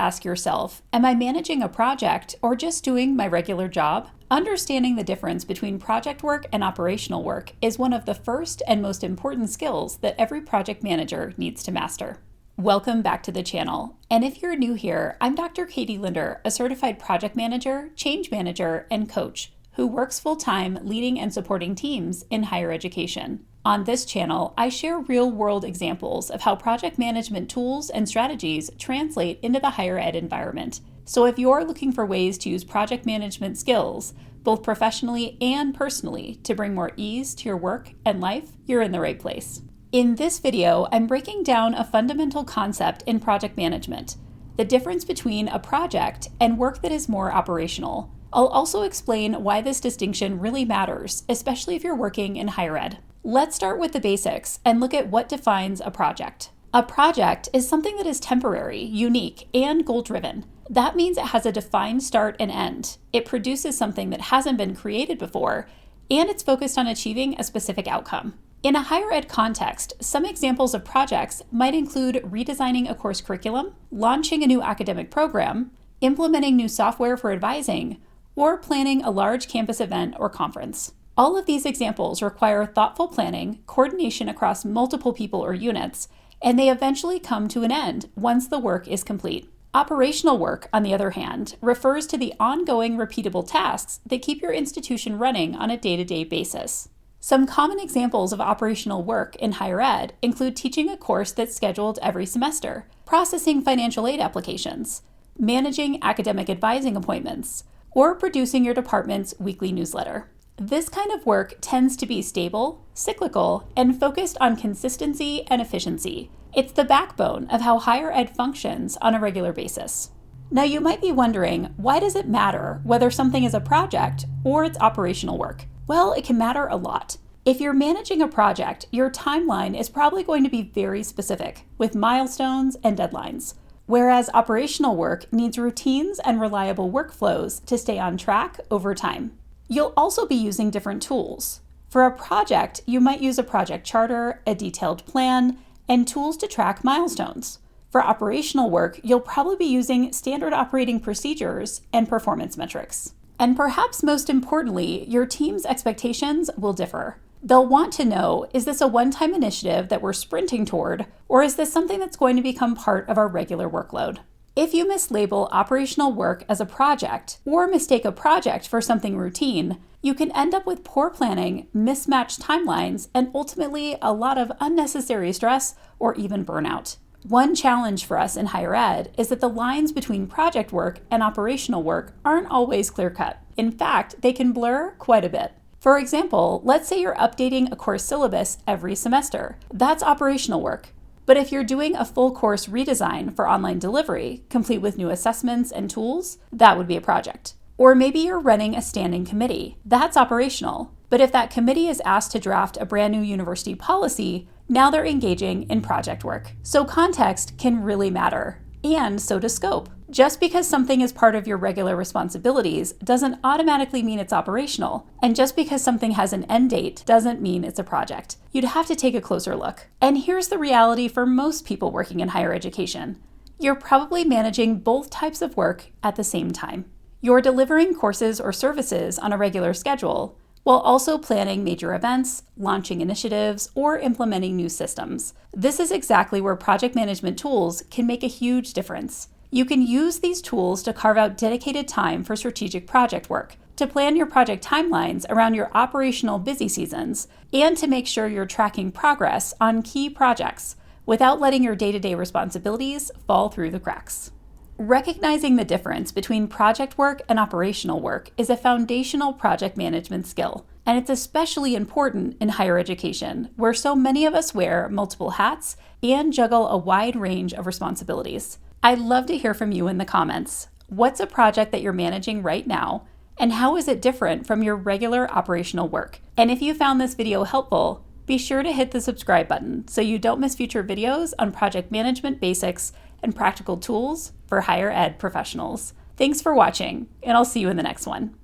ask yourself, am I managing a project or just doing my regular job? Understanding the difference between project work and operational work is one of the first and most important skills that every project manager needs to master. Welcome back to the channel. And if you're new here, I'm Dr. Katie Linder, a certified project manager, change manager, and coach who works full-time leading and supporting teams in higher education. On this channel, I share real-world examples of how project management tools and strategies translate into the higher ed environment. So if you're looking for ways to use project management skills, both professionally and personally, to bring more ease to your work and life, you're in the right place. In this video, I'm breaking down a fundamental concept in project management, the difference between a project and work that is more operational. I'll also explain why this distinction really matters, especially if you're working in higher ed. Let's start with the basics and look at what defines a project. A project is something that is temporary, unique, and goal-driven. That means it has a defined start and end. It produces something that hasn't been created before, and it's focused on achieving a specific outcome. In a higher ed context, some examples of projects might include redesigning a course curriculum, launching a new academic program, implementing new software for advising, or planning a large campus event or conference. All of these examples require thoughtful planning, coordination across multiple people or units, and they eventually come to an end once the work is complete. Operational work, on the other hand, refers to the ongoing repeatable tasks that keep your institution running on a day-to-day basis. Some common examples of operational work in higher ed include teaching a course that's scheduled every semester, processing financial aid applications, managing academic advising appointments, or producing your department's weekly newsletter. This kind of work tends to be stable, cyclical, and focused on consistency and efficiency. It's the backbone of how higher ed functions on a regular basis. Now you might be wondering, why does it matter whether something is a project or it's operational work? Well, it can matter a lot. If you're managing a project, your timeline is probably going to be very specific, with milestones and deadlines. Whereas operational work needs routines and reliable workflows to stay on track over time. You'll also be using different tools. For a project, you might use a project charter, a detailed plan, and tools to track milestones. For operational work, you'll probably be using standard operating procedures and performance metrics. And perhaps most importantly, your team's expectations will differ. They'll want to know, is this a one-time initiative that we're sprinting toward, or is this something that's going to become part of our regular workload? If you mislabel operational work as a project, or mistake a project for something routine, you can end up with poor planning, mismatched timelines, and ultimately a lot of unnecessary stress or even burnout. One challenge for us in higher ed is that the lines between project work and operational work aren't always clear-cut. In fact, they can blur quite a bit. For example, let's say you're updating a course syllabus every semester. That's operational work. But if you're doing a full course redesign for online delivery, complete with new assessments and tools, that would be a project. Or maybe you're running a standing committee. That's operational. But if that committee is asked to draft a brand new university policy, now they're engaging in project work. So context can really matter, and so does scope. Just because something is part of your regular responsibilities doesn't automatically mean it's operational, and just because something has an end date doesn't mean it's a project. You'd have to take a closer look. And here's the reality for most people working in higher education. You're probably managing both types of work at the same time. You're delivering courses or services on a regular schedule, while also planning major events, launching initiatives, or implementing new systems. This is exactly where project management tools can make a huge difference. You can use these tools to carve out dedicated time for strategic project work, to plan your project timelines around your operational busy seasons, and to make sure you're tracking progress on key projects without letting your day-to-day responsibilities fall through the cracks. Recognizing the difference between project work and operational work is a foundational project management skill, and it's especially important in higher education, where so many of us wear multiple hats and juggle a wide range of responsibilities. I'd love to hear from you in the comments. What's a project that you're managing right now, and how is it different from your regular operational work? And if you found this video helpful, be sure to hit the subscribe button so you don't miss future videos on project management basics and practical tools for higher ed professionals. Thanks for watching, and I'll see you in the next one.